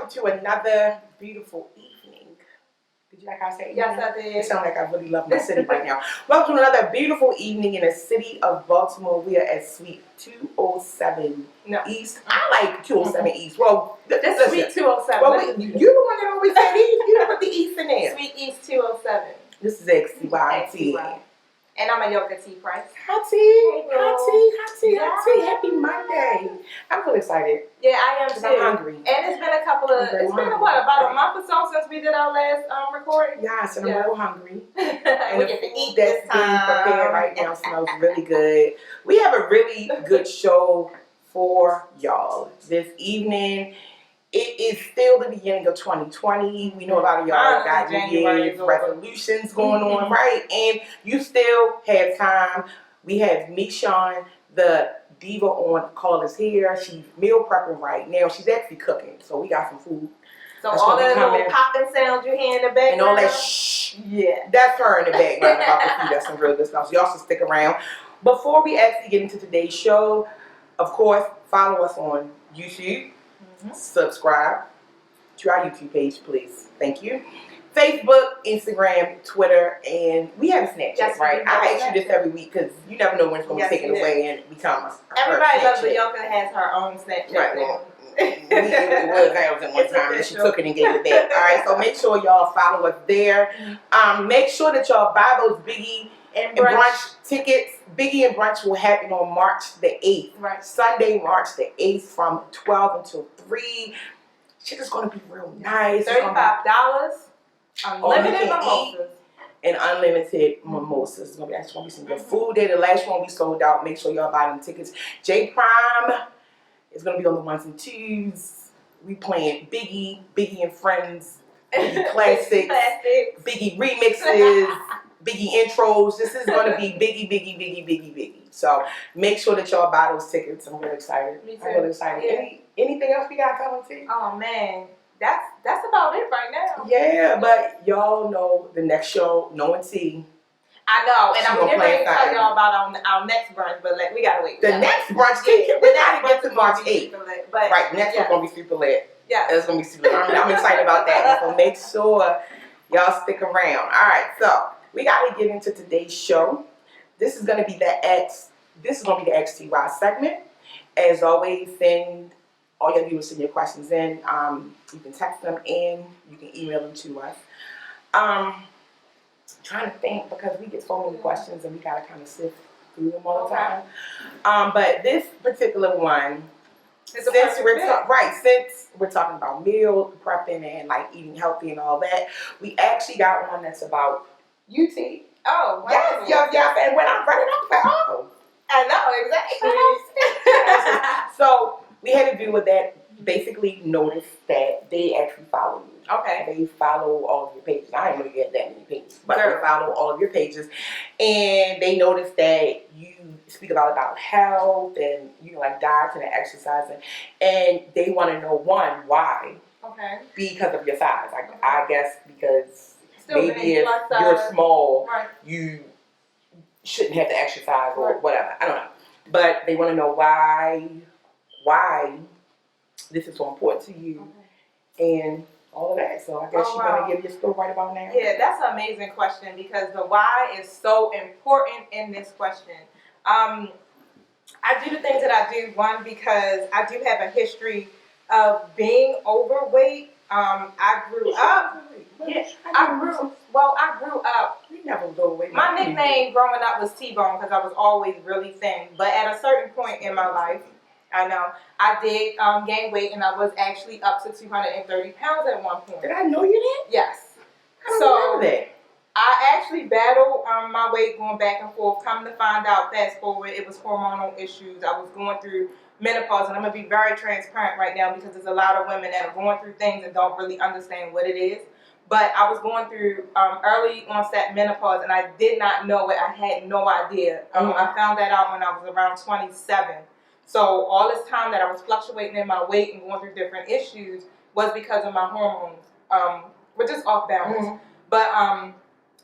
welcome to another beautiful evening. Did you like how I said? Yes, I did. It sounds like I really love my city right now. Welcome to another beautiful evening in the city of Baltimore. We are at Suite 207 East. I like 207 East. Well, this Suite 207. Well, you're the one that always said East. You put the East in there. Suite East 207. This is XCY. And I'm a Yoga Tea Price. Hot tea. Happy Monday. I'm really excited. Yeah, I am too. I'm hungry. And it's been a couple of, it's been about a month or so since we did our last recording. Yes, and I'm real hungry. And the food that's being prepared right now smells really good. We have a really good show for y'all this evening. It is still the beginning of 2020. We know a lot of y'all got New Year's resolutions going on, right? And you still have time. We have Michonne, the Diva, on call is here. She's meal prepping right now. She's actually cooking, so we got some food. So all the little popping sounds you hear in the background. And all that shh. Yeah. That's her in the background about the food. That's some real good stuff. So y'all should stick around. Before we actually get into today's show, of course, follow us on YouTube. Subscribe to our YouTube page, please. Thank you. Facebook, Instagram, Twitter, and we have a Snapchat, yes, right? I ask you this every week because you never know when it's going to be taken away and become a everybody loves the Yoga has her own Snapchat. Right. Well, it was ours at one time, and she took it and gave it back. All right, so make sure y'all follow us there. Make sure that y'all buy those Biggie and brunch tickets. Biggie and brunch will happen on March the 8th. Right. Sunday, March the 8th from 12 until 3. Shit is going to be real nice. $35. Unlimited mimosas. And unlimited mimosas. It's going to be some good food there. The last one we sold out. Make sure y'all buy them tickets. J Prime is going to be on the 1s and 2s. We playing Biggie and Friends, Biggie classics, Biggie remixes. Biggie intros. This is going to be Biggie. So make sure that y'all buy those tickets. I'm really excited. Me too. I'm really excited. Yeah. Anything else we got coming to you? Oh man, that's about it right now. Yeah, but y'all know the next show, No and T. I know, and I'm getting ready to tell y'all about our next brunch, but we gotta wait. The next brunch, we gotta get to March 8th. Right, next one's gonna be super lit. Yeah, it's gonna be super lit. I'm excited about that. So make sure y'all stick around. All right, so. We got to get into today's show. This is going to be the XTY segment. As always, all you have to do is send your questions in. You can text them in. You can email them to us. Trying to think because we get so many questions and we got to kind of sift through them all the time. But this particular one, since we're talking about meal prepping and like eating healthy and all that, we actually got one that's about UT. Oh, wow. Yes. And when I read it, I was like, oh. I know, exactly. So we had to do with that. Basically noticed that they actually follow you. Okay. They follow all of your pages. I didn't know you had that many pages, but they follow all of your pages. And they noticed that you speak about health and, like dieting and exercising. And they want to know, one, why? Okay. Because of your size. I guess because maybe if you're small, you shouldn't have to exercise or whatever. I don't know. But they want to know why this is so important to you and all of that. So I guess you're going to give your story right about now. Yeah, that's an amazing question because the why is so important in this question. I do the things that I do, one, because I do have a history of being overweight. I grew up. Yes, I grew up. You never was overweight. My nickname growing up was T-Bone because I was always really thin. But at a certain point in my life, I did gain weight, and I was actually up to 230 pounds at one point. Did I know you did? Yes. I don't remember that. I actually battled my weight going back and forth. Come to find out, fast forward, it was hormonal issues. I was going through menopause, and I'm going to be very transparent right now because there's a lot of women that are going through things and don't really understand what it is. But I was going through early onset menopause, and I did not know it. I had no idea. I found that out when I was around 27. So all this time that I was fluctuating in my weight and going through different issues was because of my hormones. We're just off balance. But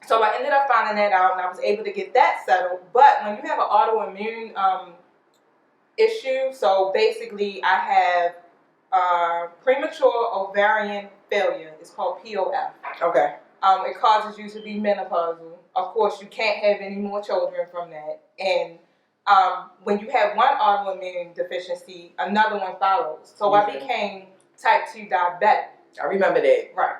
so I ended up finding that out, and I was able to get that settled. But when you have an autoimmune issue, so basically I have premature ovarian failure. It's called POF. Okay. It causes you to be menopausal. Of course, you can't have any more children from that. And when you have one autoimmune deficiency, another one follows. So I became type 2 diabetic. I remember that. Right.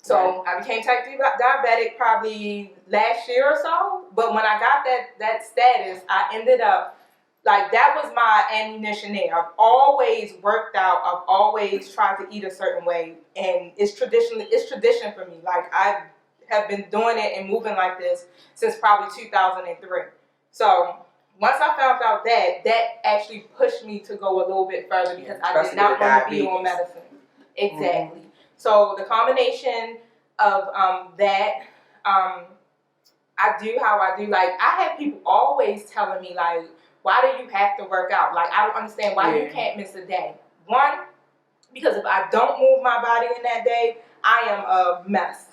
So I became type 2 diabetic probably last year or so. But when I got that status, I ended up, like, that was my ammunition there. I've always worked out. I've always tried to eat a certain way. And it's tradition for me. Like, I have been doing it and moving like this since probably 2003. So once I found out that actually pushed me to go a little bit further because I did not want to be on medicine. Exactly. So the combination of that, I do how I do. Like, I have people always telling me, like, why do you have to work out? Like, I don't understand why you can't miss a day. One, because if I don't move my body in that day, I am a mess.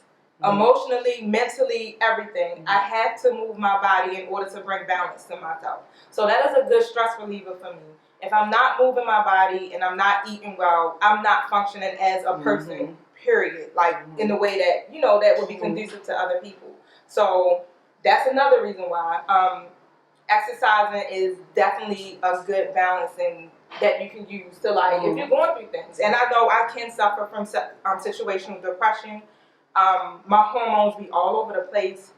Emotionally, mentally, everything. I have to move my body in order to bring balance to myself. So that is a good stress reliever for me. If I'm not moving my body and I'm not eating well, I'm not functioning as a person, period. Like, in the way that, you know, that would be conducive to other people. So that's another reason why. Exercising is definitely a good balance and that you can use to, like, if you're going through things. And I know I can suffer from situational depression. My hormones be all over the place.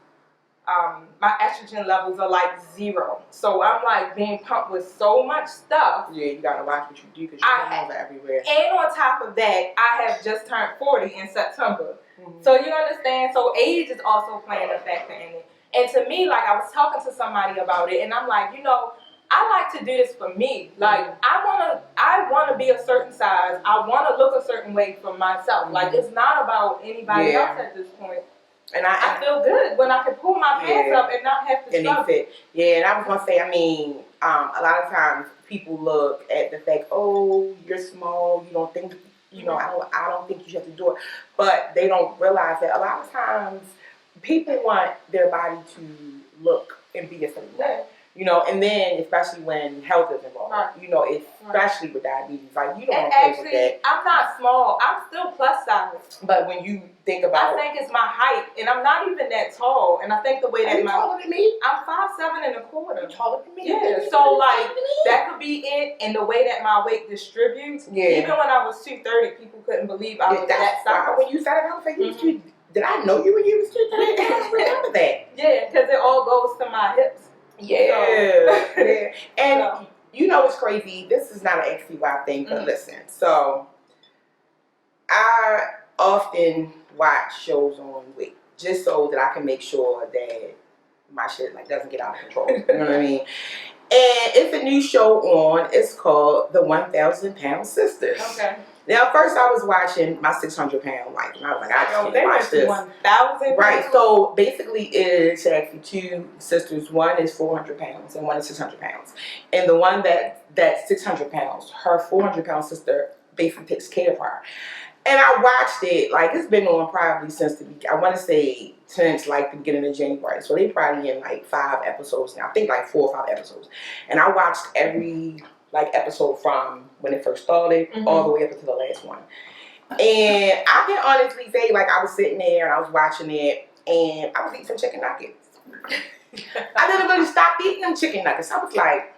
My estrogen levels are like 0. So I'm like being pumped with so much stuff. Yeah, you gotta watch what you do because your hormones are everywhere. And on top of that, I have just turned 40 in September. So you understand? So age is also playing a factor in it. And to me, like, I was talking to somebody about it, and I'm like, you know, I like to do this for me. Like, I wanna be a certain size. I wanna look a certain way for myself. Like, it's not about anybody else at this point. And I feel good when I can pull my pants up and not have to struggle. Fit. Yeah, and I was gonna say, I mean, a lot of times people look at the fact, oh, you're small, you don't think, you know, I don't think you have to do it, but they don't realize that a lot of times people want their body to look and be a certain way. You know, and then especially when health is involved, you know, especially with diabetes, like, you don't want to play with that. I'm not small. I'm still plus size. But when you think about, I think it's my height, and I'm not even that tall. And I think the way that taller than me? I'm 5'7" You're taller than me? Yeah. So like that could be it, and the way that my weight distributes. Yeah. Even when I was 230, people couldn't believe I was that size. When you said it, I was like, did I know you when you was 230? I don't remember that. Yeah, because it all goes to my hips. Yeah, yeah. And you know what's crazy? This is not an XCY thing, but listen. So I often watch shows on weight just so that I can make sure that my shit like doesn't get out of control. You know what I mean? And it's a new show on. It's called The 1,000 Pound Sisters. Okay. Now, first I was watching my 600-pound wife, and I was like, I just can't watch this. 1,000. Right. So basically, it's actually 2 sisters. One is 400 pounds, and one is 600 pounds. And the one that's 600 pounds, her 400-pound sister basically takes care of her. And I watched it, like, it's been on probably since I want to say since like the beginning of January. So they probably in like 5 episodes now. I think like 4 or 5 episodes. And I watched every like episode from when it first started all the way up until the last one. And I can honestly say, like, I was sitting there and I was watching it and I was eating some chicken nuggets. I didn't really stop eating them chicken nuggets. I was like,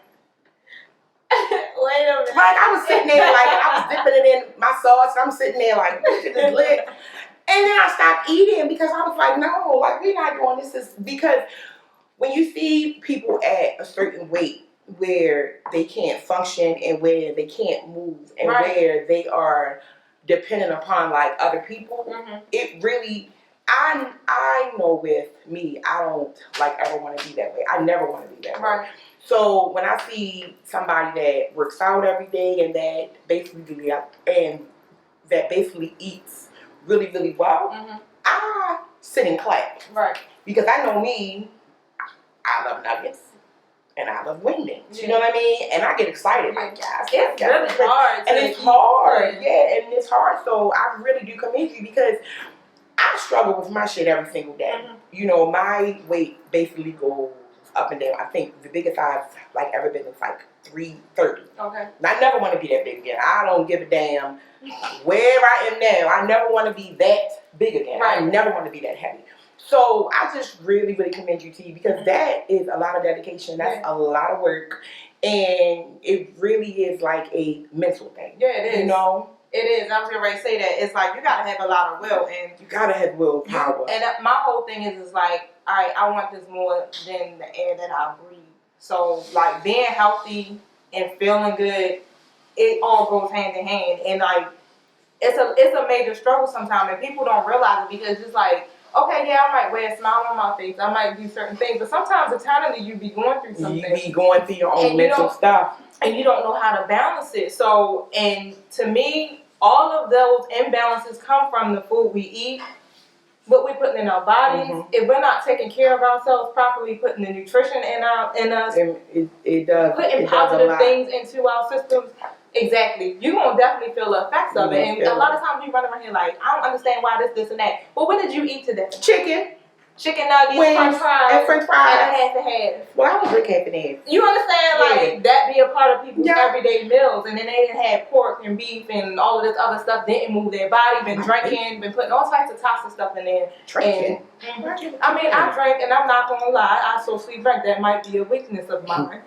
wait a minute. Like, I was sitting there, like, I was dipping it in my sauce. And I'm sitting there, like, this shit is lit. And then I stopped eating because I was like, no, like, we're not doing this. Because when you see people at a certain weight where they can't function and where they can't move and where they are dependent upon, like, other people, it really, I know with me, I don't, like, ever want to be that way. I never want to be that way. So when I see somebody that works out every day and that basically eats really, really well, I sit and clap. Because I know me, I love nuggets and I love wingdings. You know what I mean? And I get excited. Like, it's really hard. And it's hard. Yeah, and it's hard. So I really do commend you because I struggle with my shit every single day. You know, my weight basically goes up and down. I think the biggest I've like ever been is like 330. Okay. And I never want to be that big again. I don't give a damn where I am now. I never want to be that big again. Right. I never want to be that heavy. So I just really, really commend you, T, because that is a lot of dedication. That's a lot of work. And it really is like a mental thing. Yeah, it is. You know? It is. I was going to say that. It's like you got to have a lot of will. And you got to have willpower. And my whole thing is like, all right, I want this more than the air that I breathe. So, like, being healthy and feeling good, it all goes hand in hand. And, like, it's a major struggle sometimes. And people don't realize it because it's like, okay, yeah, I might wear a smile on my face. I might do certain things. But sometimes, internally, you be going through something. You be going through your own mental stuff. And you don't know how to balance it. So, and to me, all of those imbalances come from the food we eat, what we're putting in our bodies. If we're not taking care of ourselves properly, putting the nutrition in us, it does. Putting positive things into our systems. Exactly. You're going to definitely feel the effects of it. And a lot of times we run around here like, I don't understand why this, and that. But what did you eat today? Chicken nuggets, French fries, and a half and half. Well, I would drink half and half. You understand? Like, that be a part of people's everyday meals. And then they didn't have pork and beef and all of this other stuff. Didn't move their body, been drinking, been putting all types of toxic stuff in there. Drinking? I mean, I drink, and I'm not going to lie, I socially drink. That might be a weakness of mine.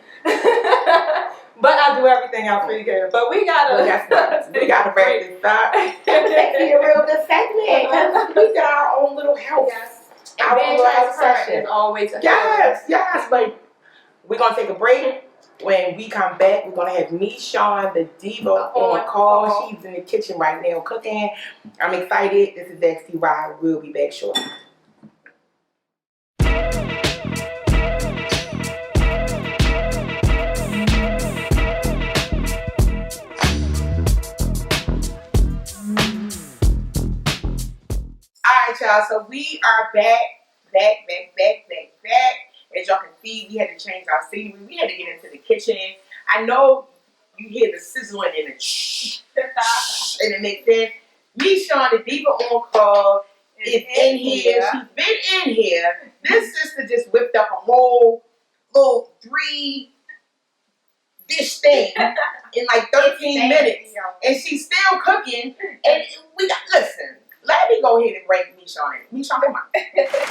But I do everything else pretty good. But we gotta wrap this up. Take me a real good segment. We got our own little house. And being transparent is always a yes. Like, we're gonna take a break. When we come back, we're gonna have me, Sean, the diva, on call. She's in the kitchen right now cooking. I'm excited. This is XTY. We'll be back shortly. Alright, y'all, so we are back. As y'all can see, we had to change our scenery. We had to get into the kitchen. I know you hear the sizzling and the shh, and it makes sense. Me, Sean, the Diva on call, is in here. She's been in here. This sister just whipped up a whole little 3-dish thing in like 13 minutes. And she's still cooking. And we got, listen. Let me go ahead and break Michonne. Michonne, come on.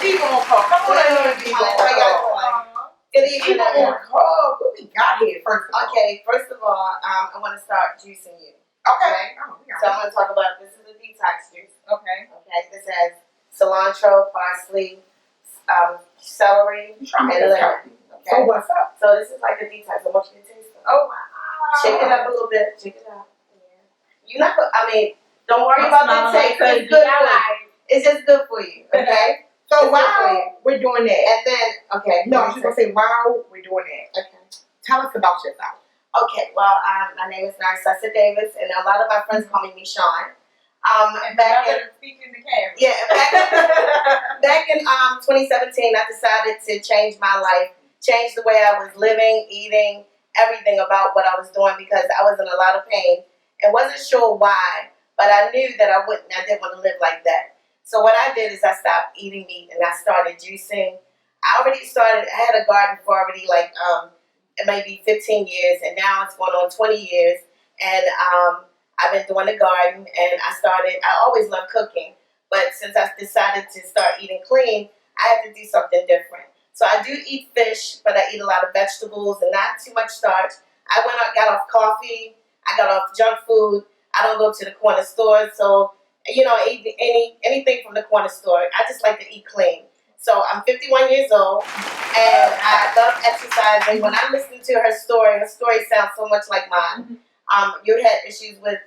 Diva on call. Come on in, Diva on call. Diva on call. What we got here first? Okay, first of all, I want to start juicing you. Okay. So I'm going to talk about, this is a detox juice. Okay. This has cilantro, parsley, celery, and lemon. Okay. So what's up? So this is like a detox. I want you to taste it. Oh, wow. Shake it up a little bit. Shake it up. Yeah. You're not, don't worry about the taste. It's good for you. It's just good for you, okay? So while we're doing that, and then, okay. No, I was going to say while we're doing that, okay. Tell us about yourself. Okay, well, my name is Narcissa Davis, and a lot of my friends call me Michonne. Back in speaking the camera. Yeah, back in 2017, I decided to change my life, change the way I was living, eating, everything about what I was doing because I was in a lot of pain and wasn't sure why. But I knew that I didn't want to live like that. So what I did is I stopped eating meat and I started juicing. I had a garden for already like maybe 15 years, and now it's going on 20 years. And I've been doing the garden, and I always loved cooking. But since I decided to start eating clean, I had to do something different. So I do eat fish, but I eat a lot of vegetables and not too much starch. I got off coffee. I got off junk food. I don't go to the corner store, so, anything from the corner store. I just like to eat clean. So I'm 51 years old, and I love exercising. When I listen to her story sounds so much like mine. You had issues with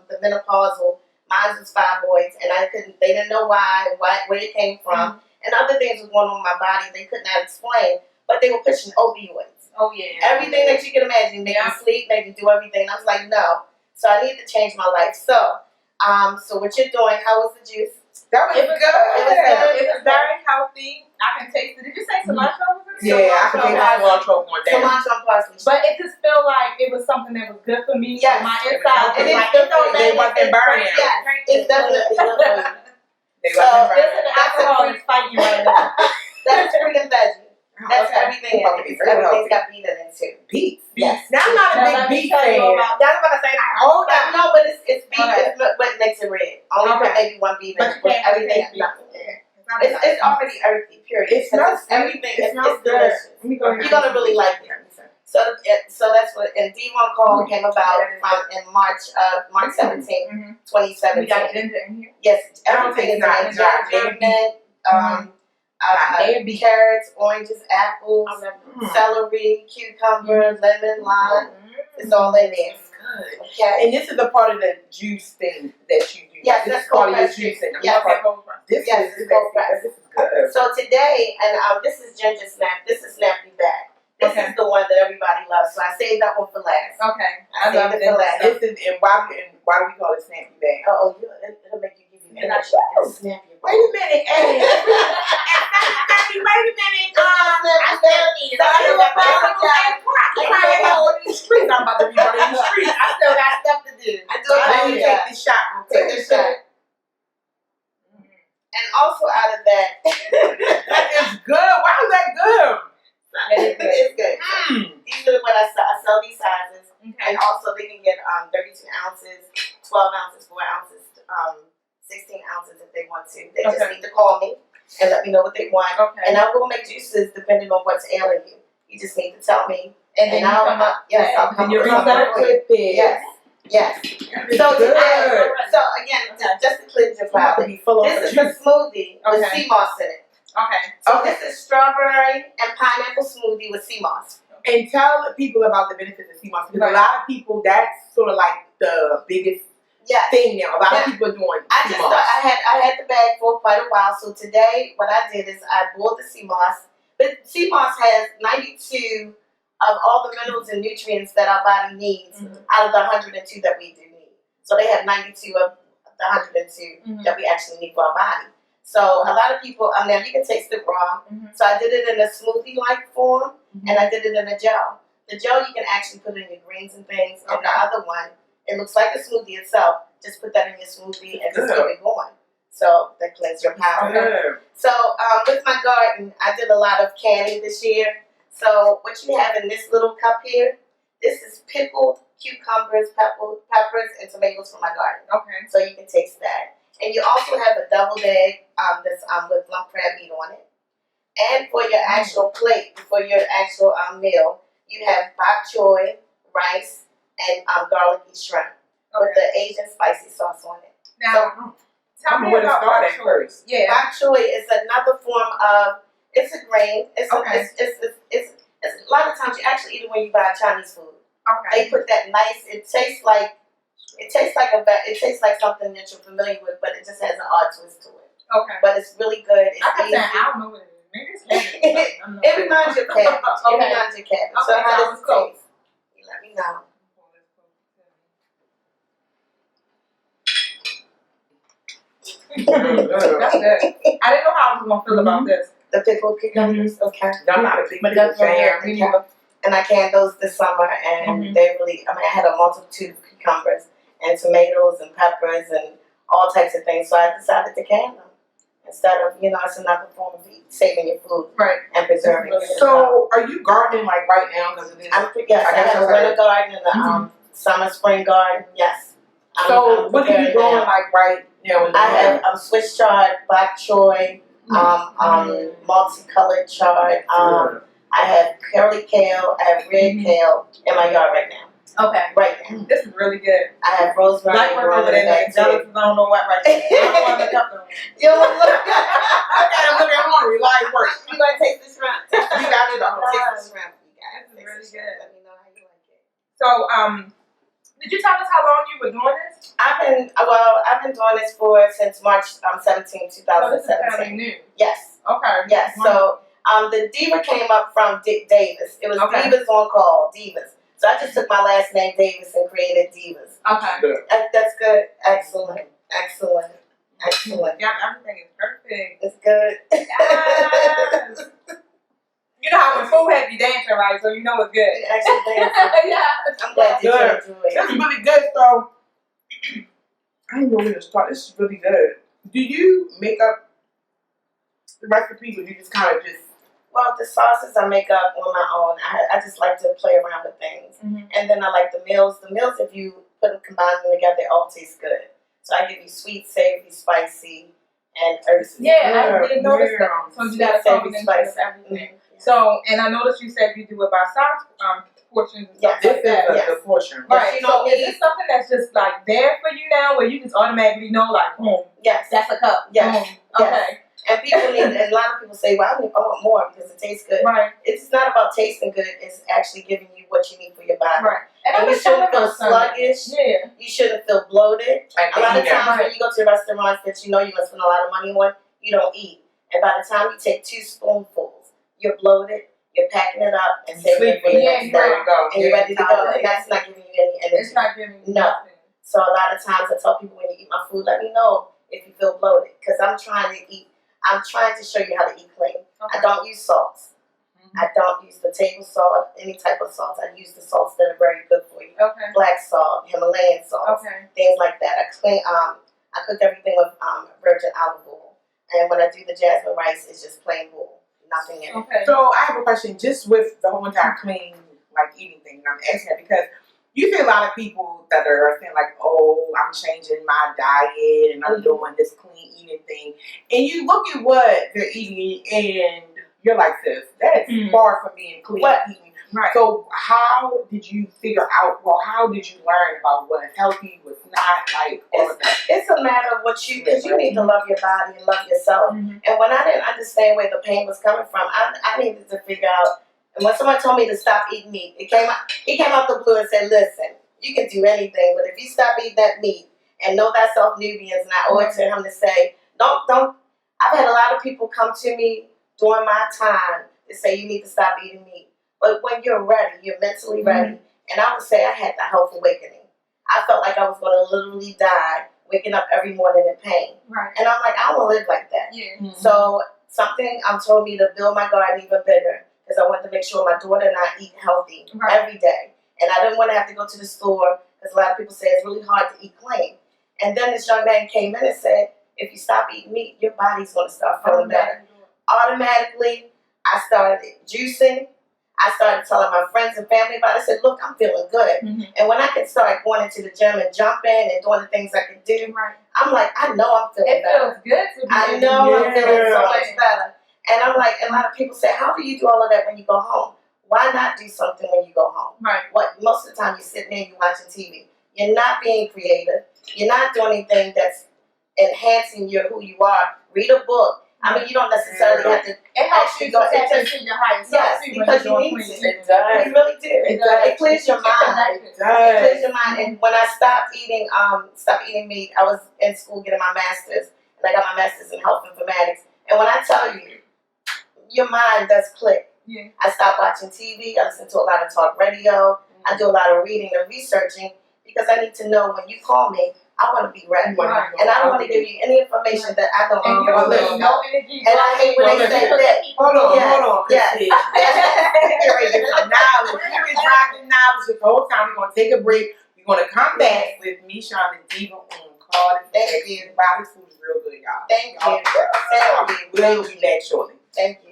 the menopausal. Mine was 5 boys, and they didn't know where it came from. And other things was going on in my body they could not explain, but they were pushing opioids. Oh, yeah. Everything that you can imagine, make you sleep, make you do everything. I was like, no. So I need to change my life. So what you're doing, how was the juice? That was good. It was very healthy. I can taste it. Did you say cilantro? Yeah, I can taste cilantro more than cilantro and parsley. But it just felt like it was something that was good for me. Yes. My inside. And it wasn't burning. Yes, it's definitely good for you. Listen, the alcohol is fighting right now. That's fruit and veggie. That's Okay. everything in Okay, it. very Everything's healthy. got beet in it too. Beets. Yes. Now I'm not a Now, big let me beet tell you fan. about- That's what I say. Oh, that. No, but it's beet Okay. is what makes it red. Only put Okay. maybe one beet in But it. you With can't everything, taste nothing. beet. It's already earthy, period. It smells It's everything. It It's smells good. delicious. Let me go ahead. You're gonna really like it. So that's what. And D1 Call came about in March 17th, Mm-hmm. 2017. We got ginger in here. Yes, I don't everything is taste in not ginger, mint, carrots, oranges, apples, celery, cucumber, lemon, lime. It's all in there. Good. Okay. And this is a part of the juice thing that you do. Yes, this that's is part of your cold juice thing. Yes. This Yes, is it's cold this is good. So today, and this is ginger snap. This is snappy back. This Okay. is the one that everybody loves. So I saved that one for last. Okay. I love it for last. This is and why do we call it snappy bag? It'll make you give you And I energy. It'll snap you. Wait a minute, Eddie. Wait a minute. I still need it. I'm about to be running the streets. I still got stuff to do. Let me take this shot. Take this shot. And also out of that, That is good. Why is that good? it's good. These are what I sell. I sell these sizes. Okay. And also they can get 32 ounces, 12 ounces, 4 ounces, 16 ounces if they want to. They just Okay. need to call me and let me know what they want. Okay. And I will make juices depending on what's ailing you. You just need to tell me. And then I'll you come up. yes, I'll come And you're up with gonna something for you. with it. Yes, yes. So good. today, so again, just to cleanse your About to palate, be full of this is a smoothie with Okay. sea moss in it. Okay. So this is strawberry and pineapple smoothie with sea moss. And tell people about the benefits of sea moss because Right. a lot of people that's sort of like the biggest Yes. thing now. A lot Yeah. of people are doing I sea just moss. thought I had the bag for quite a while. So today, what I did is I boiled the sea moss. But sea moss has 92 of all the minerals and nutrients that our body needs out of the 102 that we do need. So they have 92 of the 102 that we actually need for our body. So a lot of people, now you can taste it raw. So I did it in a smoothie-like form, and I did it in a gel. The gel you can actually put in your greens and things, and the other one, it looks like a smoothie itself. Just put that in your smoothie and just get it going. So that cleanses your palate. Good. So with my garden, I did a lot of canning this year. So what you have in this little cup here, this is pickled cucumbers, peppers, and tomatoes from my garden. Okay. So you can taste that. And you also have a deviled egg that's with lump crab meat on it. And for your actual plate, for your actual meal, you have bok choy, rice, and garlicky shrimp with the Asian spicy sauce on it. Now, tell me where to about start bok at choy. first. Yeah. Bok choy is another form of, it's a grain. It's Okay. it's a lot of times you actually eat it when you buy Chinese food. Okay. They put that nice. It tastes like something that you're familiar with, but it just has an odd twist to it. Okay. But it's really good. It's I kept easy. saying, I don't know what it is. Maybe it's cabbage. I'm not It sure. reminds you of cabbage. It Okay. reminds you of cabbage. So Okay, how that does was it cool. taste? You let me know. That's good. I didn't know how I was gonna feel about this. The pickled cucumbers. Okay. I'm not a big But that's fan. what we need. And I canned those this summer, and they really. I had a multitude of cucumbers and tomatoes and peppers and all types of things. So I decided to can them instead of it's another form of saving your food Right. and preserving it. So, are you gardening like right now? Because it is. Yes, I guess have a that's winter garden and a summer, spring garden. Yes. So, I'm what are you prepared growing now. like right now? In the I have Swiss chard, bok choy, multicolored chard. I have curly kale. I have red kale in my yard right now. Okay. Right now, This is really good. I have rosemary Like we're growing over in there the making back jealous. too. I don't know what right there. I don't want to look up though. You want to look? I'm looking hungry. Like work. You gonna taste the shrimp? You got it. Taste the shrimp. You got it. This is really good. Let me know how you like it. So, did you tell us how long you were doing this? I've been doing this since March 17, So this is fairly 2017. new. Yes. Okay. Yes. So the Diva came up from Dick Davis. It was Okay. Divas on Call. Divas. So I just took my last name Davis and created Divas. Okay. That's good. Excellent. Excellent. Excellent. Yeah, everything is perfect. It's good. Yes. You know how when food has you dancing, right? So you know it's good. Actually, Yeah. I'm glad that you Good. enjoy it. This is really good. So, I don't know where to start. This is really good. Do you make up the recipes, or you just kind of just Well, the sauces I make up on my own. I just like to play around with things. Mm-hmm. And then I like the meals. The meals, if you combine them together, they all taste good. So I give you sweet, savory, spicy, and earthy. Yeah, I did notice that. So you got a Savory, combination spicy. of everything. Mm-hmm. So, and I noticed you said you do it by size portions and stuff This like is that. the portion. Right. You So don't is need- this something that's just like there for you now, where you just automatically know, like, boom, Yes. that's a cup. Yes. Boom. Yes. Okay. And people need, and a lot of people say, well, I want more because it tastes good. Right. It's not about tasting good, it's actually giving you what you need for your body. Right. And you shouldn't feel sluggish. Yeah. You shouldn't feel bloated. Like A lot of times Right. when you go to restaurants that you know you're going to spend a lot of money on, you don't eat. And by the time you take 2 spoonfuls, you're bloated, you're packing it up and saving it for the Yeah, next you day. are. you go. And you're ready to go. And that's not giving you any energy. It's not giving you No. nothing. So a lot of times I tell people when you eat my food, let me know if you feel bloated. Because I'm trying to show you how to eat clean. Okay. I don't use salts. I don't use the table salt, any type of salt. I use the salts that are very good for you. Okay. Black salt, Himalayan salt, Okay. things like that. I cook everything with virgin olive oil. And when I do the jasmine rice, it's just plain oil, nothing in it. Okay. So I have a question just with the whole entire clean, like eating thing. And I'm asking that because you see a lot of people that are saying like, oh, I'm changing my diet and I'm doing this clean eating thing. And you look at what they're eating and you're like, sis, that's far from being clean eating. Right. So how did you figure out, well, how did you learn about what's healthy, what's not, like, all of that? It's a matter of what you, because you need to love your body and love yourself. Mm-hmm. And when I didn't understand where the pain was coming from, I needed to figure out. And when someone told me to stop eating meat, he came out the blue and said, listen, you can do anything, but if you stop eating that meat and know thyself Nubians, and I owe it to him to say, don't, I've had a lot of people come to me during my time to say you need to stop eating meat. But when you're ready, you're mentally ready. And I would say I had the health awakening. I felt like I was going to literally die, waking up every morning in pain. Right. And I'm like, I don't want to live like that. Yeah. So something told me to build my garden even bigger because I wanted to make sure my daughter and I eat healthy every day. And I didn't want to have to go to the store because a lot of people say it's really hard to eat clean. And then this young man came in and said, if you stop eating meat, your body's going to start feeling better. Automatically, I started juicing. I started telling my friends and family about it. I said, look, I'm feeling good. And when I could start going into the gym and jumping and doing the things I could do, I'm like, I know I'm feeling better. It feels good to be I know I'm feeling so much better. And I'm like, a lot of people say, how do you do all of that when you go home? Why not do something when you go home? Right. Most of the time you're sitting there and you're watching TV. You're not being creative. You're not doing anything that's enhancing who you are. Read a book. I mean, you don't necessarily have to. It helps you to tap into your higher self. Yes, because you need to. It does. You really do. It clears your mind. It It does. clears your mind. And when I stopped eating meat, I was in school getting my master's, and I got my master's in health informatics. And when I tell you, your mind does click. Yeah. I stopped watching TV. I listen to a lot of talk radio. I do a lot of reading and researching because I need to know when you call me, I want to be ready. Right. And I don't want to give you any information that I don't And you know. don't no energy. And I hate when they say that. Hold on. Yes. Get ready to get some knowledge. We've been dropping knowledge the whole time. We're going to take a break. We're going to come back with me, Sean, and Diva on call. Thank you. Body food is real good, y'all. Thank you. Y'all, we'll be back shortly. Thank you.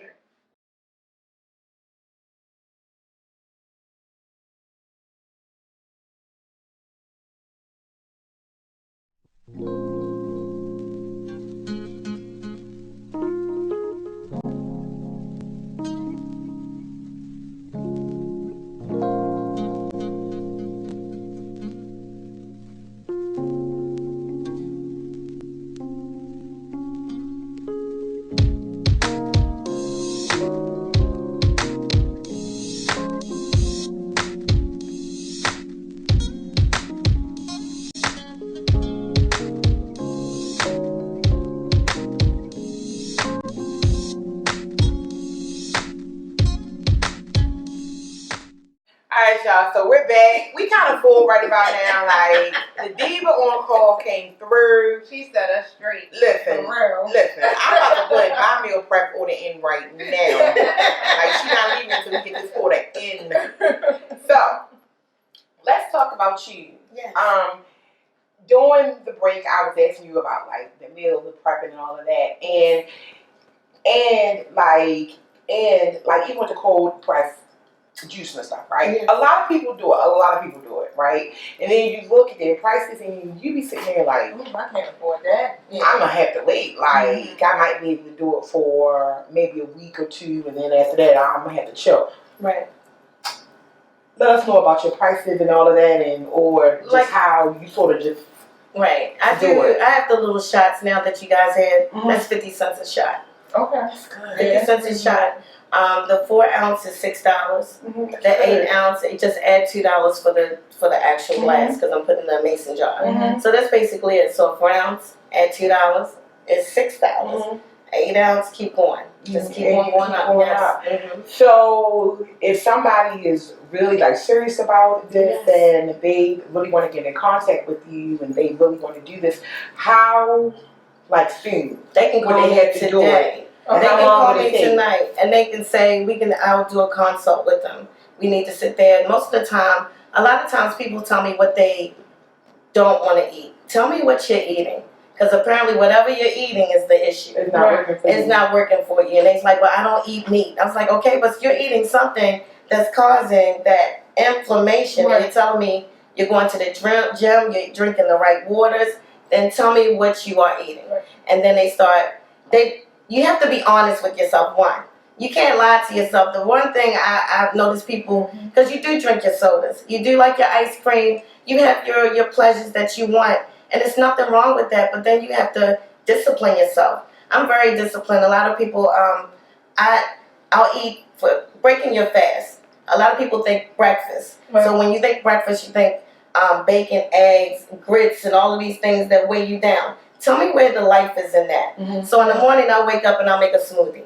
Alright, y'all, so we're back. We kind of full right about now. Like, the Diva on call came through. She set us straight. Listen, For real. I'm about to put my meal prep order in right now. Like, she's not leaving until we get this order in. So, let's talk about you. Yes. During the break, I was asking you about, like, the meal, the prepping and all of that. And like, And like even with the cold press juice and stuff, right? Yes. A lot of people do it, right? And then you look at their prices and you be sitting there like, I can't afford that. Yeah. I'm gonna have to wait. Like I might be able to do it for maybe a week or two, and then after that, I'm gonna have to chill. Right. Let us know about your prices and all of that, and or just Like- how you sort of just Right. I Do do. it. I have the little shots now that you guys had. Mhm. That's 50 cents a shot. Okay. That's good. 50 cents a shot. The 4 ounce is $6. The 8 ounce, it just add $2 for the actual glass because I'm putting in a mason jar. Mhm. So that's basically it. So 4 ounce, add $2 is $6. 8 ounce, keep going. Just keep on going up. Yes. So if somebody is really like serious about this Yes. and they really want to get in contact with you and they really want to do this, how like soon? They can Would call they me have to do today. And They how can long call would me it take? tonight, and they can say I'll do a consult with them. We need to sit there. And most of the time, a lot of times people tell me what they don't want to eat. Tell me what you're eating, because apparently whatever you're eating is the issue. It's not working for It's you. not working for you. And they's like, well, I don't eat meat. I was like, okay, but you're eating something that's causing that inflammation. Right. And you're telling me you're going to the gym, you're drinking the right waters, then tell me what you are eating. Right. And then you have to be honest with yourself, one. You can't lie to yourself. The one thing I've noticed people, because you do drink your sodas, you do like your ice cream, you have your pleasures that you want, and there's nothing wrong with that, but then you have to discipline yourself. I'm very disciplined. A lot of people, I'll eat for breaking your fast. A lot of people think breakfast. Right. So when you think breakfast, you think bacon, eggs, grits, and all of these things that weigh you down. Tell me where the life is in that. So in the morning, I'll wake up and I'll make a smoothie.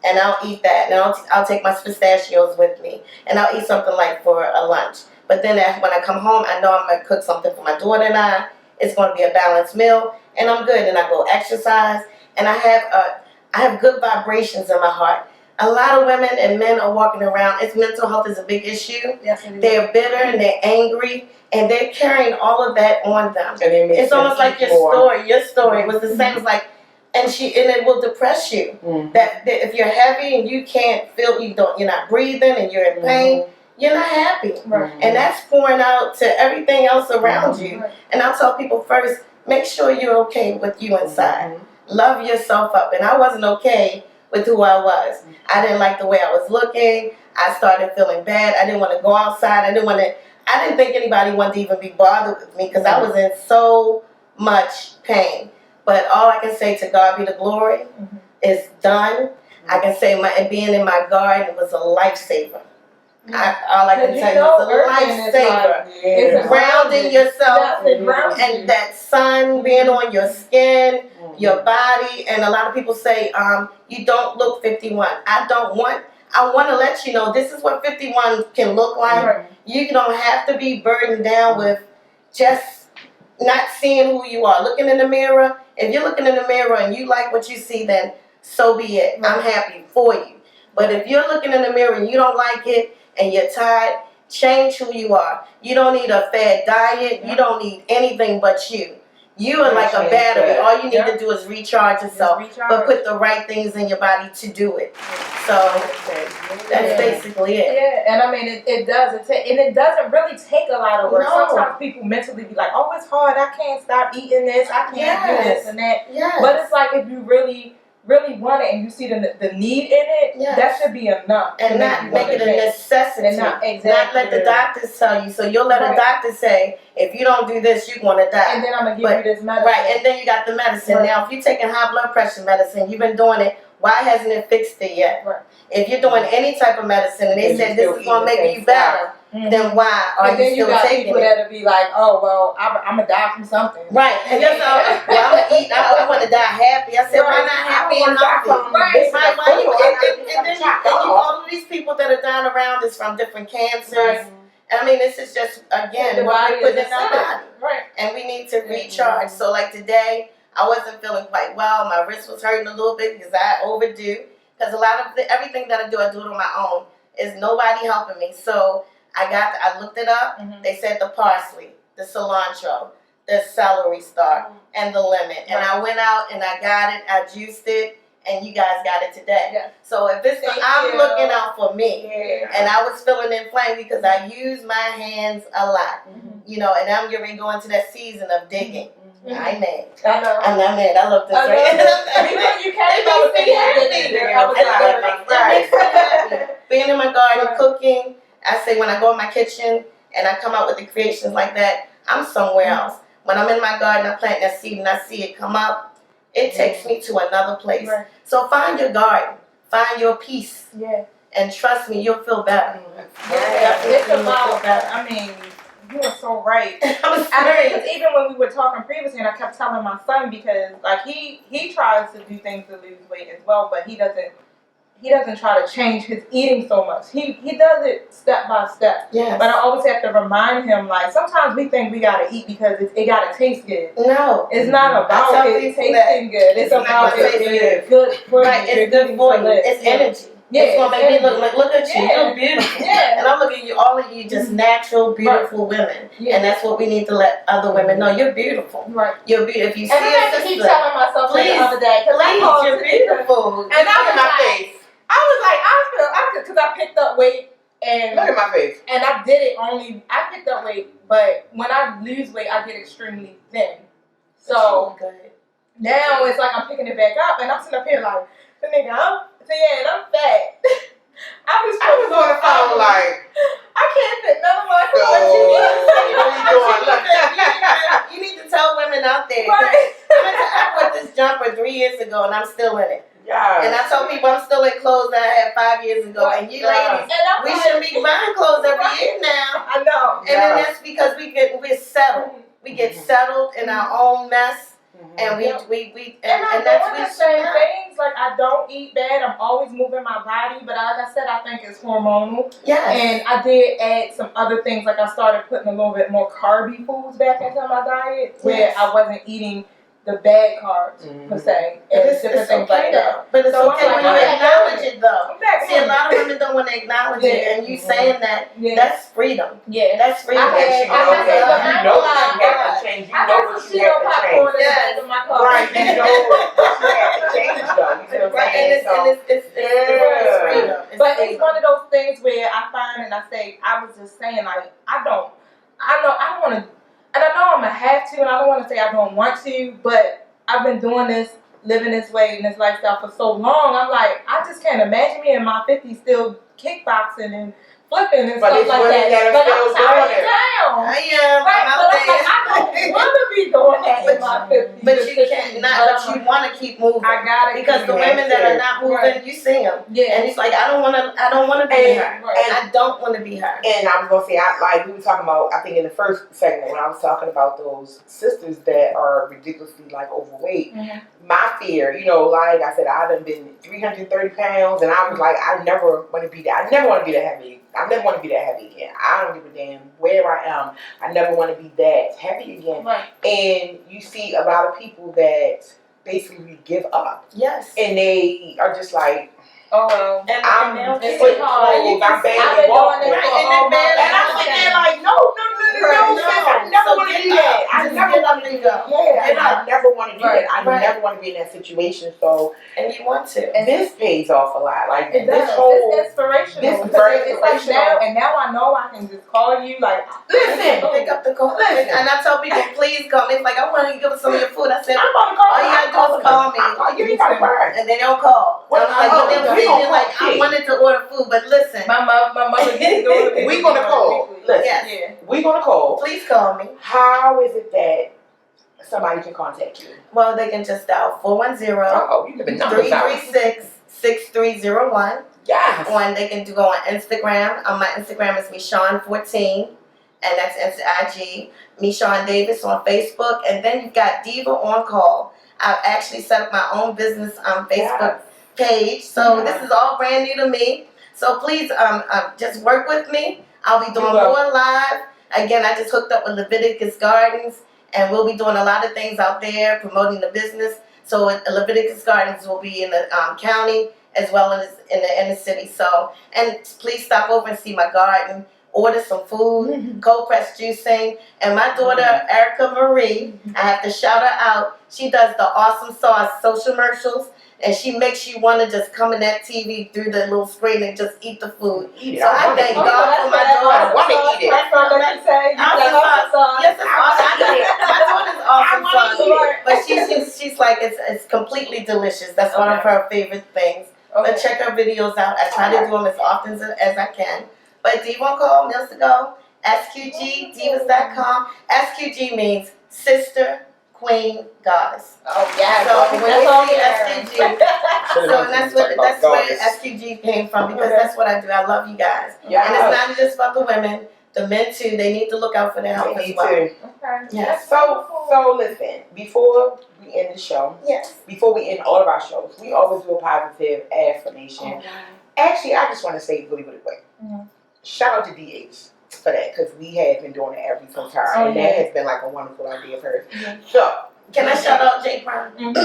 And I'll eat that. And I'll take my pistachios with me. And I'll eat something like for a lunch. But then when I come home, I know I'm going to cook something for my daughter and I. It's going to be a balanced meal. And I'm good. And I go exercise. And I have good vibrations in my heart. A lot of women and men are walking around. Mental health is a big issue. Yes, it is. They're bitter and they're angry. And they're carrying all of that on them. And it makes It's them almost like eat your more. story. Your story was the same. It's like, and it will depress you. That if you're heavy and you can't feel, you're not breathing and you're in pain, you're not happy. Right. And that's pouring out to everything else around you. Right. And I'll tell people first, make sure you're okay with you inside. Love yourself up. And I wasn't okay with who I was. I didn't like the way I was looking. I started feeling bad. I didn't want to go outside. I didn't think anybody wanted to even be bothered with me because I was in so much pain. But all I can say, to God be the glory. It's done. I can say being in my garden was a lifesaver. All I can tell you is a lifesaver. It's Grounding yourself Yes, it grounds you. and that sun being on your skin, your body. And a lot of people say, you don't look 51. I want to let you know this is what 51 can look like. Right. You don't have to be burdened down with just not seeing who you are. Looking in the mirror, if you're looking in the mirror and you like what you see, then so be it. I'm happy for you. But if you're looking in the mirror and you don't like it and you're tired, change who you are. You don't need a fad diet. You don't need anything but you. You are like a battery. All you need to do is recharge yourself, but put the right things in your body to do it. So that's basically it. Yeah, and I mean, it does. And it doesn't really take a lot of work. No. Sometimes people mentally be like, oh, it's hard. I can't stop eating this. I can't do this and that. Yes. But it's like if you really want it and you see the need in it, Yes. that should be enough. And not make it a necessity. And not Not let the doctors tell you. So you'll let a doctor say, if you don't do this, you're going to die. And then I'm going to give you this medicine. Right, and then you got the medicine. Right. Now, if you're taking high blood pressure medicine, you've been doing it, why hasn't it fixed it yet? Right. If you're doing any type of medicine and they And said you this still is going to eating the make same you better, then why are And then you you still got taking people it? that'll be like, oh, well, I'm going to die from something. Right, and that's all. Well, I'm gonna eat. I want to die happy. I said, why not happy and healthy? Right. Why you? And then all of these people that are dying around is from different cancers. Right. And I mean, this is just again The what body we put is in our body, Right. and we need to recharge. So like today, I wasn't feeling quite well. My wrist was hurting a little bit because I overdo. Because a lot of everything that I do it on my own. Is nobody helping me. So I looked it up. They said the parsley, the cilantro, the celery stalk, and the lemon. And I went out and I got it. I juiced it, and you guys got it today. Yeah. So if it's, Thank I'm you. looking out for me. Yeah. And I was feeling inflamed because I use my hands a lot. You know, and I'm getting going to that season of digging. I ain't mad. I know. I'm not mad. I love this. I know. Because you can't go with happy. Being in my garden, cooking. I say when I go in my kitchen and I come out with the creations like that, I'm somewhere else. When I'm in my garden, I plant that seed and I see it come up, it takes me to another place. Right. So find your garden, find your peace, Yeah. and trust me, you'll feel better. Yeah. It's about, I mean, you are so right. I'm serious. Because even when we were talking previously, and I kept telling my son, because like he tries to do things to lose weight as well, but he doesn't try to change his eating so much. He does it step by step. Yes. But I always have to remind him, like, sometimes we think we gotta eat because it gotta taste good. No. It's not about it tasting good. It's about it being good for you. Right, it's good for you. It's energy. Yeah, it's gonna make me look like, look at you, Yeah. you look beautiful. Yeah. And I'm looking at you, all of you just natural, beautiful women. Yeah. And that's what we need to let other women know. You're beautiful. Right. You're beautiful. If you see And I a have to keep sister, telling myself please, the other day, because I called you're beautiful. And I was Look at my like, face. because I picked up weight and Look at my face. and I did it I picked up weight, but when I lose weight, I get extremely thin. So now it's like I'm picking it back up, and I'm sitting up here like, the nigga, and I'm fat. I was on the phone like, I can't fit none of my so clothes. You need to tell women out there. Right. I bought this jumper 3 years ago, and I'm still in it. yeah. And I told people I'm still in clothes that I had 5 years ago. And you ladies, we shouldn't be buying clothes every year now. I know. And then that's because we're settled. We get settled in our own mess, and And I'm that's doing the same things. Like, I don't eat bad. I'm always moving my body, but like I said, I think it's hormonal. Yes. And I did add some other things. Like, I started putting a little bit more carby foods back into my diet, where I wasn't eating the bad carbs per se, and different things like that. But it's So okay I'm when like, you acknowledge it, though. I'm back See, a on lot of women don't want to acknowledge it, and you saying that, that's freedom. Yeah. That's freedom. You know what you have to change. You know what you have to change. Yes. Right, you know what you have to change, though. You see what I'm saying? It's freedom. But it's one of those things where I find, and I was just saying, like, I don't want to, and I know I'm going to have to, and I don't want to say I don't want to, but I've been doing this, living this way, and this lifestyle for so long. I'm like, I just can't imagine me in my 50s still kickboxing and flipping and but stuff like that. But I'm tired down. I am. Right, I'm but out I'm like, I don't want to be doing that in my 50s. But you can't not. But you want to keep moving. I gotta because the women that are not moving, you see them. Yeah. And it's like I don't want to be her. And I don't want to be her. And I was gonna say, we were talking about, I think in the first segment when I was talking about those sisters that are ridiculously like overweight. My fear, like I said, I done been 330 pounds, and I was like, I never want to be that. I never want to be that heavy. I never want to be that heavy again. I don't give a damn where I am. I never want to be that heavy again. Right. And you see a lot of people that basically give up. Yes. And they are just like, oh, I'm it's putting hard. clothes, I'm I've barely been walking. doing this for And I'm thinking like, no, I never want to do that. I never want to do that. I never want to do that. I never want to be in that situation. So, and you want to. And this pays off a lot. Like it this does. whole, it's inspirational. This is very inspirational. Now I know I can just call you. Like, listen, pick up the call. Listen. And I tell people, please call me. It's like I want to give us some of your food. I said, I'm about to call. all you gotta do is call me. You ain't gotta worry. And they don't call. Well, they're like, I wanted to order food, but listen. My mother used to do it. We gonna call. Listen, yes. We gonna call. Please call me. How is it that somebody can contact you? Well, they can just dial 410-336-6301. Yes. Or they can go on Instagram. My Instagram is Michonne14, and that's IG. Michonne Davis on Facebook, and then you've got Diva on Call. I've actually set up my own business Facebook page, so this is all brand new to me. So please, just work with me. I'll be doing more live. Again, I just hooked up with Leviticus Gardens, and we'll be doing a lot of things out there promoting the business. So Leviticus Gardens will be in the county as well as in the inner city. So, and please stop over and see my garden. Order some food, cold press juicing, and my daughter Erica Marie. I have to shout her out. She does the Awesome Sauce social commercials, and she makes you want to just come in that TV through the little screen and just eat the food. Eat it. So I thank God for my daughter. I want to eat it. That's what I say. Awesome sauce. Yes, it's awesome. I eat it. My daughter's awesome I wanna sauce. eat it. But she's like, it's completely delicious. That's one of her favorite things. But check her videos out. I try to do them as often as I can. But Diva on Call, Meals to Go, SQGdivas.com. SQG means Sister, Queen, Goddess. Oh yeah. So when that's all you see SQG, so and that's where SQG came from, because that's what I do. I love you guys. Yeah. And it's not just about the women, the men too. They need to look out for their health as well. Okay. Yes. So listen, before we end the show, Yes. before we end all of our shows, we always do a positive affirmation. Actually, I just want to say really, really quick. Shout out to DH for that, because we have been doing it every single time, and that has been like a wonderful idea of hers. So, Can I shout out Jay Prime? don't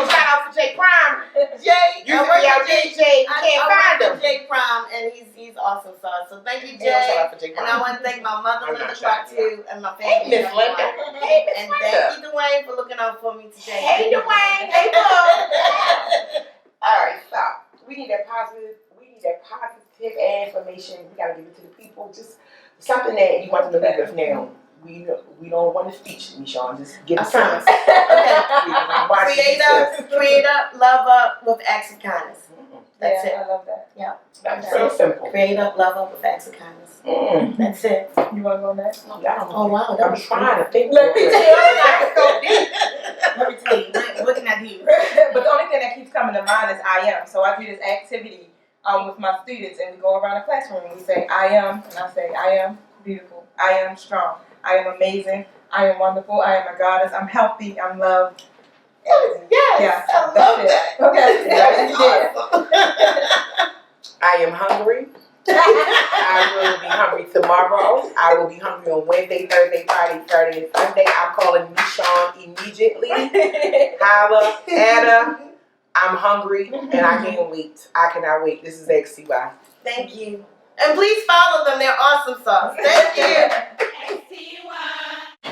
shout out for Jay Prime. Jay, You see out JJ, you can't find him. Jay Prime, and he's awesome sauce. So thank you, Don't shout Jay. out for Jay And I Prime. want to thank my mother, I'm Linda not Clark, shouting too, and my Hey, family. Miss Linda. Hey, Miss And Linda. thank you, Dwayne, for looking out for me today. Hey, Dwayne. Hey, Bo. All right, stop. We need that positive affirmation. We gotta give it to the people. Just something that you want them to live with now. We don't want to speech, Michonne. Just give us something. Create up, love up with acts of kindness. That's it. I love that. Yeah. That's so simple. Create up, love up with acts of kindness. That's it. You want to go on that? Oh wow, that I'm was trying to think. Let me tell you. That's so deep. Let me tell you, what can I do? But the only thing that keeps coming to mind is I am. So I do this activity with my students, and we go around the classroom and we say I am, and I say I am beautiful, I am strong, I am amazing, I am wonderful, I am a goddess, I'm healthy, I'm loved. Yes, I love that. Okay. I am hungry. I will be hungry tomorrow. I will be hungry on Wednesday, Thursday, Friday, Saturday, and Sunday. I'm calling Michonne immediately. Holla at her. I'm hungry and I can't wait. I cannot wait. This is XCY. Thank you. And please follow them. They're awesome sauce. Thank you.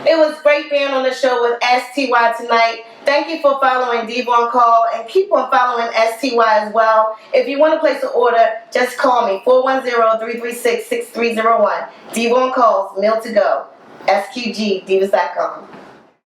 It was great being on the show with STY tonight. Thank you for following Diva on Call, and keep on following STY as well. If you want to place an order, just call me, 410-336-6301. Diva on Call's Meal to Go. SQGdivas.com.